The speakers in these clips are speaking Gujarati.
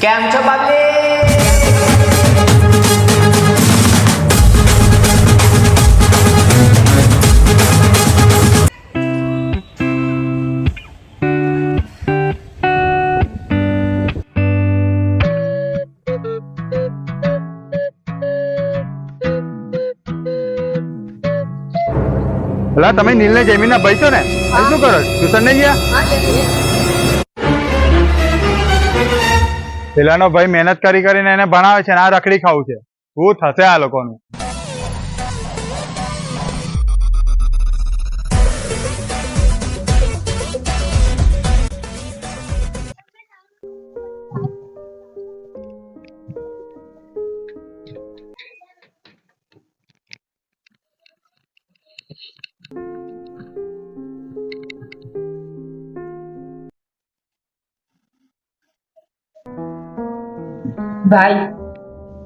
કેમ છો પબ્લિક? ભલા તમે નીલને જમીનના ભાઈ છો ને? અહીં શું કરો? ટ્યુશન નહીં ગયા? પેલાનો ભાઈ મહેનત કરી કરીને એને ભણાવે છે ને આ રખડી ખાવું છે. શું થશે આ લોકોનું? ભાઈ,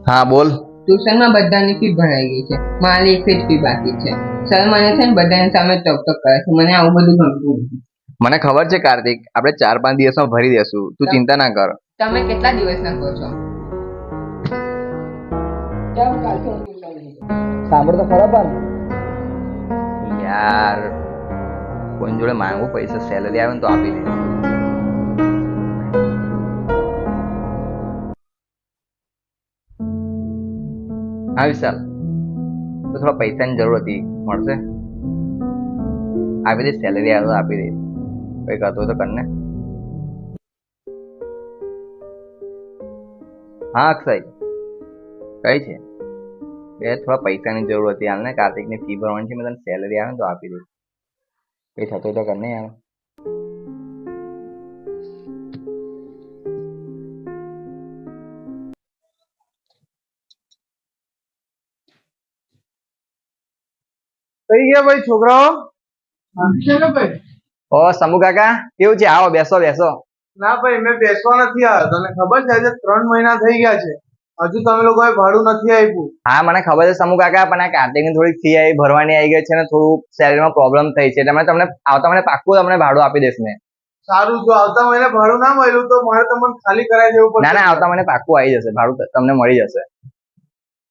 હા બોલ. ટ્યુશનમાં બધાની ફી ભરાઈ ગઈ છે, મારી એક જ ફી બાકી છે. સર મને છે ને બધાની સામે ટોક કરે છે, મને આવું બધું ગમતું નથી. મને ખબર છે કાર્તિક, આપણે 4-5 દિવસમાં ભરી દેશું, તું ચિંતા ના કર. તમે કેટલા દિવસના કહો છો? સાંભળ તો ખરો પણ યાર, કોઈ જોડે માંગવું પૈસા, સેલરી આવે ને તો આપી દે. હા વિશાલ, તો થોડા પૈસાની જરૂર હતી, મળશે? આપી દે, સેલરી આવે તો આપી દે. કઈ કરતો હોય તો કરને. હા અક્ષય, કઈ છે? બે થોડા પૈસાની જરૂર હતી હાલને, કાર્તિકની ફી ભરવાની છે, મેં તને સેલરી આવે ને તો આપી દઈશ. કઈ થતું હોય તો કરને યાર. કઈ ગયા ભાઈ છોકરાઓ? ઓ સમુ કાકા, કેવું છે? આવો, બેસો બેસો. ના ભાઈ, મેં બેસવા નથી આવ્યો. તને ખબર છે આજે 3 મહિના થઈ ગયા છે, હજુ તમે લોકોએ ભાડું નથી આપ્યું. હા મને ખબર છે સમુ કાકા, પણ આ કાર્તિકની થોડી ફી આવી ભરવાની આવી ગઈ છે ને થોડું સેલરીમાં પ્રોબ્લેમ થઈ છે, એટલે તમને આવતા મહિને પાક્કું તમને ભાડું આપી દઈશ મેં. સારું, જો આવતા મહિને ભાડું ના મળ્યું તો મારે તમને ખાલી કરાવી દેવું પડશે. ના ના, આવતા મહિને પાક્કું આવી જશે ભાડું, તમને મળી જશે.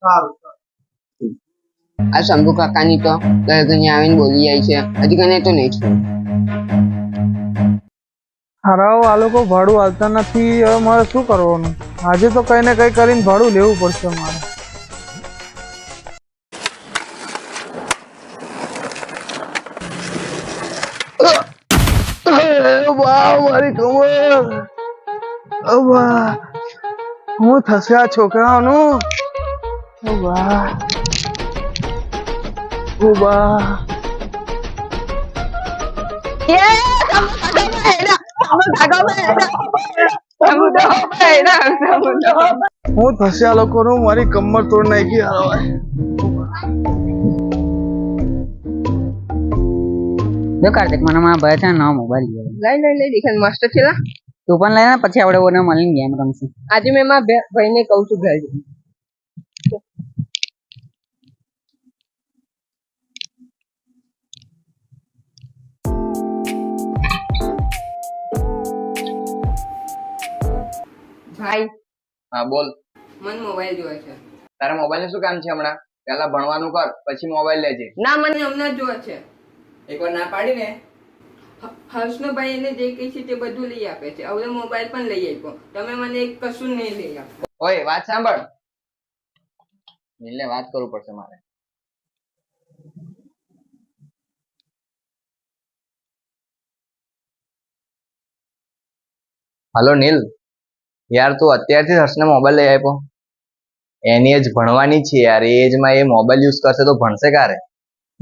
સારું. આ શંભુ કાકાની તો ઘણી આવીને બોલી જાય છે, હજી કને તો નહીં છું. હારાઓ, આ લોકો ભાડું આલતા નથી. હવે મારે શું કરવાનું? આજે તો કઈ ને કઈ કરીને ભાડું લેવું પડશે મારે. મારી કમર, હું થશે આ છોકરાઓનું? હું થશે આ લોકોનું? મારી કમર તોડ નાખી. જો કાર્તિક, મને મારા ભાઈ છે નવો મોબાઈલ લઈ દેખાય મસ્ત છે લા. તું પણ લઈ ને, પછી આપણે બંને મળીને ગેમ રમશું. આજે મેં મારા ભાઈને કહું છું ઘરે જઈને. ભાઈ, હા બોલ. મને મોબાઈલ જોઈએ છે. તારા મોબાઈલ ને શું કામ છે હમણાં? પેલા ભણવાનું કર, પછી મોબાઈલ લેજે. ના, મને હમણાં જ જોઈએ છે. એકવાર ના પાડી ને. હર્ષનો ભાઈ એને જે કહે છે તે બધું લઈ આપે છે. હવે મોબાઈલ પણ લઈ આપ્યો, તમે મને કશું નહીં લઈ આપો. ઓય વાત સાંભળ, નીલને વાત કરવું પડશે મારે. હલો નીલ, યાર તું અત્યારથી હર્ષને મોબાઈલ લઈ આપ્યો? એની એજ ભણવાની છે યાર, એ એજમાં એ મોબાઈલ યુઝ કરશે તો ભણશે ક્યારે?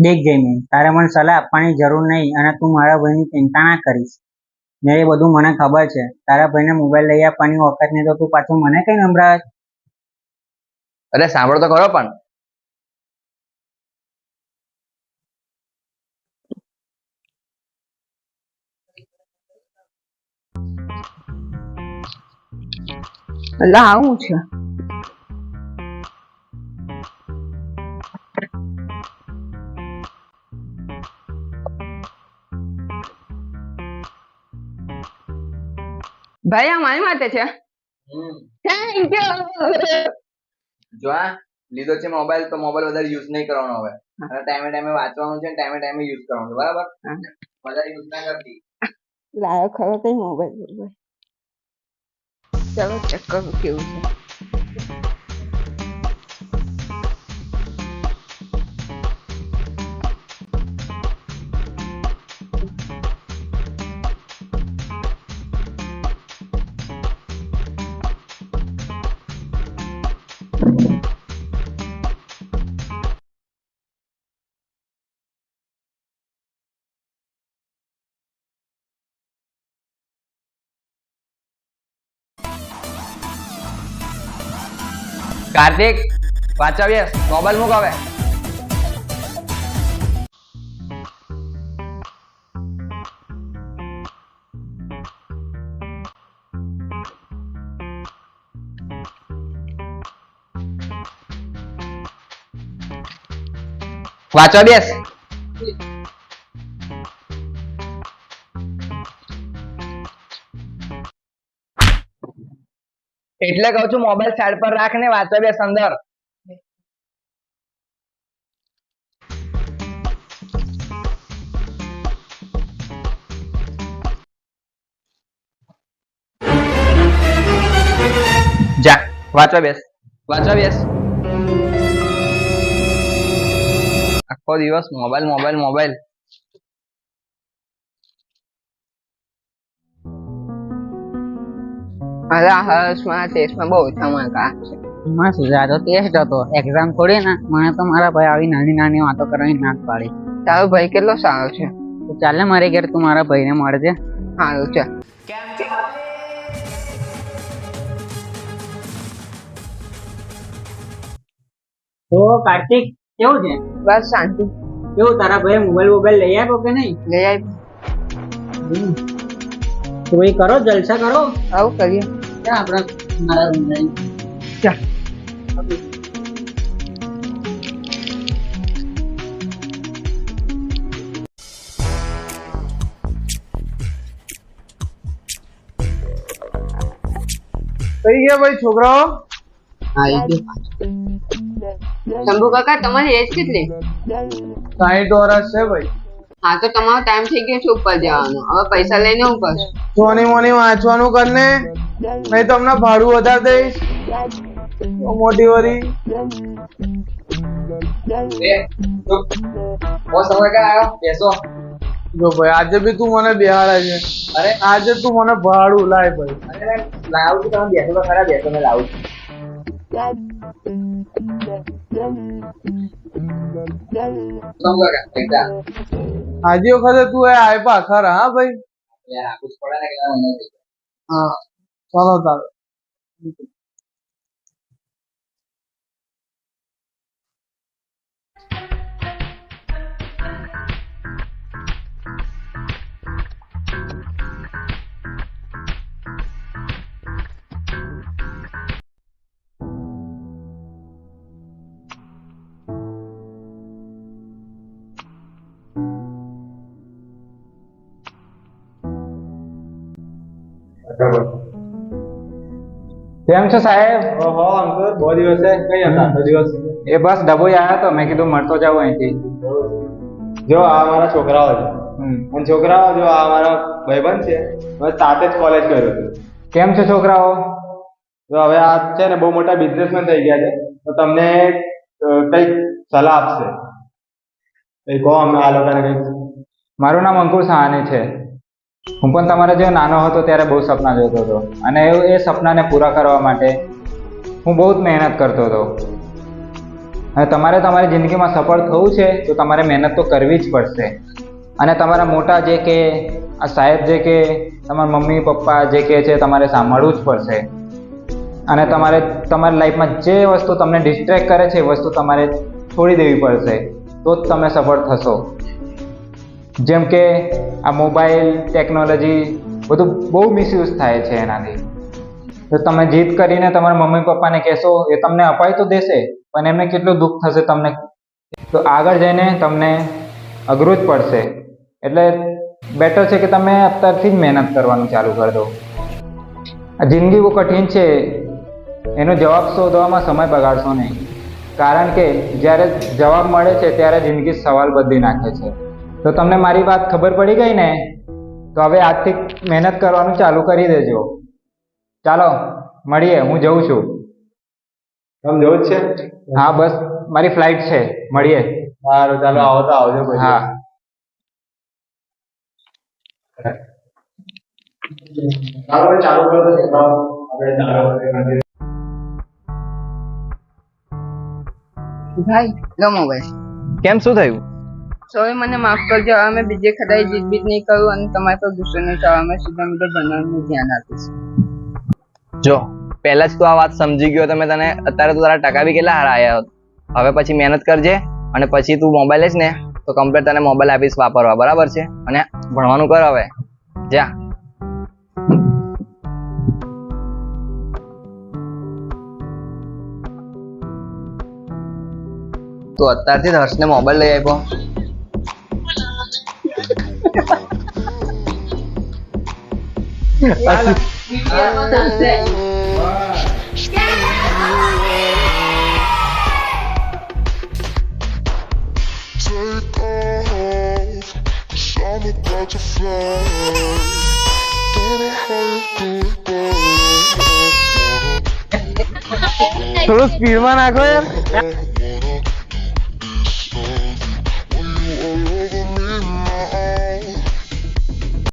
દેખ જઈને, તારે મને સલાહ આપવાની જરૂર નહીં, અને તું મારા ભાઈની ચિંતા ના કરીશ. ને એ બધું મને ખબર છે. તારા ભાઈને મોબાઈલ લઈ આપવાની વખત નહીં તો તું પાછું મને કઈ નંભરાવે? અરે સાંભળો તો ખરો પણ. એટલે આવું છે. ભાઈ આ મારી માટે છે. Thank you. જો આ લીધો છે મોબાઈલ, તો મોબાઈલ વધારે યુઝ નહીં કરવાનો હવે, અને ટાઈમે ટાઈમે વાંચવાનું છે, ટાઈમે ટાઈમે યુઝ કરવાનું છે, બરાબર? વધારે યુઝ ના કરતી. લાયો ખરો કઈ મોબાઈલ. ચાલો ચેક કરું કેવું છે. કાર્તિક, વાંચા બેસ, મોબાઈલ મૂક હવે. વાંચવા બેસ. એટલે કહું છું મોબાઈલ સાઈડ પર રાખ ને વાંચવા બેસ અંદર. જા વાંચવા બેસ, વાંચવા બેસ. આખો દિવસ મોબાઈલ મોબાઈલ મોબાઈલ. મારા હર્ષમાં ટેસ્ટમાં બહુ ઓછા માર્ક આવે છે. એમાં શું છે? આ તો ટેસ્ટ હતો, એક્ઝામ થોડી ને. મને તો મારા ભાઈ આવી નાની નાની વાતો કરવાની ના જ પાડી. તારો ભાઈ કેટલો સારો છે. તો ચાલ ને મારી ઘેર તું મારા ભાઈને મળજે. સારું છે. તો કાર્તિક કેવું છે? બસ શાંતિ. કેવું તારા ભાઈ મોબાઈલ લઈ આવ્યો કે નહીં? લઈ આવી. તો ભાઈ કરો, જલસા કરો. આવું કરીએ. ક્યાં આપણે મારા રૂમ જઈએ. ચાલ. કઈ ગયા ભાઈ છોકરાઓ? શંભુ કાકા તમારી એજ કેટલી? 60 વર્ષ છે ભાઈ. હા તો તમારો ટાઈમ થઈ ગયો છે ઉપર જવાનો. હવે પૈસા લઈને હું કરશું? સોની મોની વાંચવાનું કરને, નહીં તમને ભાડું વધારે દઈશ. મોટી વરી બેસો. જો ભાઈ આજે બી તું મને બેહાડે છે. અરે આજે તું મને ભાડું લાય ભાઈ. અરે લાવું છું, તમે બેસો તો ખરા, બેસો મેં લાવું છું. આજે વખતે તું એ આપ્યા ખરા? હા ભાઈ. યાર આપું જ પડે ને, કેટલા મહિના થઈ ગયા. હા ચાલો તારે. કેમ છો સાહેબ? ઓહો અંકલ, બહુ દિવસે કઈ હતા આખો દિવસ? એ બસ ડભોઈ આવ્યો તો, મેં કીધું મળતો જાઉં અહીંથી. જો આ મારા છોકરાઓ છે, અને છોકરાઓ જો આ મારા ભાઈબંધ છે. મેં સાથે જ કોલેજ કર્યું હતું. કેમ છો છોકરાઓ? જો હવે આ છે ને બહુ મોટા બિઝનેસમેન થઈ ગયા છે, તો તમને કઈક સલાહ આપશે. કઈ કહો અમે આ લોકોને કઈક. મારું નામ અંકુર સાહાની છે. હું પણ તમારા જેવો નાનો હતો ત્યારે બહુ સપના જોતો હતો, અને એ સપનાને પૂરા કરવા માટે હું બહુ જ મહેનત કરતો હતો. અને તમારે તમારી જિંદગીમાં સફળ થવું છે તો તમારે મહેનત તો કરવી જ પડશે. અને તમારા મોટા જે કે આ સાહેબ જે કે તમારા મમ્મી પપ્પા જે કહે છે તમારે સાંભળવું જ પડશે. અને તમારે તમારી લાઈફમાં જે વસ્તુ તમને ડિસ્ટ્રેક્ટ કરે છે એ વસ્તુ તમારે છોડી દેવી પડશે, તો જ તમે સફળ થશો. જેમ કે આ મોબાઈલ ટેકનોલોજી બધું બહુ મિસયુઝ થાય છે એનાથી. તો તમે જીદ કરીને તમારા મમ્મી પપ્પાને કહેશો, એ તમને અપાઈ તો દેશે, પણ એમને કેટલું દુઃખ થશે તમને, તો આગળ જઈને તમને અઘરું જ પડશે. એટલે બેટર છે કે તમે અત્યારથી જ મહેનત કરવાનું ચાલુ કરી દો. આ જિંદગી બહુ કઠિન છે, એનો જવાબ શોધવામાં સમય બગાડશો નહીં, કારણ કે જ્યારે જવાબ મળે છે ત્યારે જિંદગી સવાલ બદલી નાખે છે. તો તમને મારી વાત ખબર પડી ગઈ ને? તો હવે આજથી મહેનત કરવાનું ચાલુ કરી દેજો. ચાલો મળીએ, હું જઉં છું. તમે જવું જ છે? હા બસ મારી ફ્લાઇટ છે, મળીએ. સારું, ચાલો આવો તો આવજો પછી. હા. ચાલો ચાલુ કરો તો આપણે ચાલો કરીએ. ભાઈ લો મોબાઈલ. કેમ, શું થયું? સોરી, મને માફ કરજો. હવે મેં બીજે ખરાઈ જીત બીત નહીં કરું અને તમારા પર ગુસ્સો નહીં થવા. અમે સીધા મીઠા ભણવાનું ધ્યાન આપીશ. જો પહેલા જ તું આ વાત સમજી ગયો તો મેં તને અત્યારે તો તારા ટકા બી કેટલા હારા આવ્યા હોત. હવે પછી મહેનત કરજે અને પછી તું મોબાઈલ લઈશ ને તો કમ્પ્લીટ તને મોબાઈલ આપીશ વાપરવા, બરાબર છે? અને ભણવાનું કર હવે, જા. તો અત્યારથી જ હર્ષને મોબાઈલ લઈ આપ્યો. Take off, 'cause I'm about to fly. Don't know how you do it, but થોડું સ્પીડમાં નાખો યાર. I wanna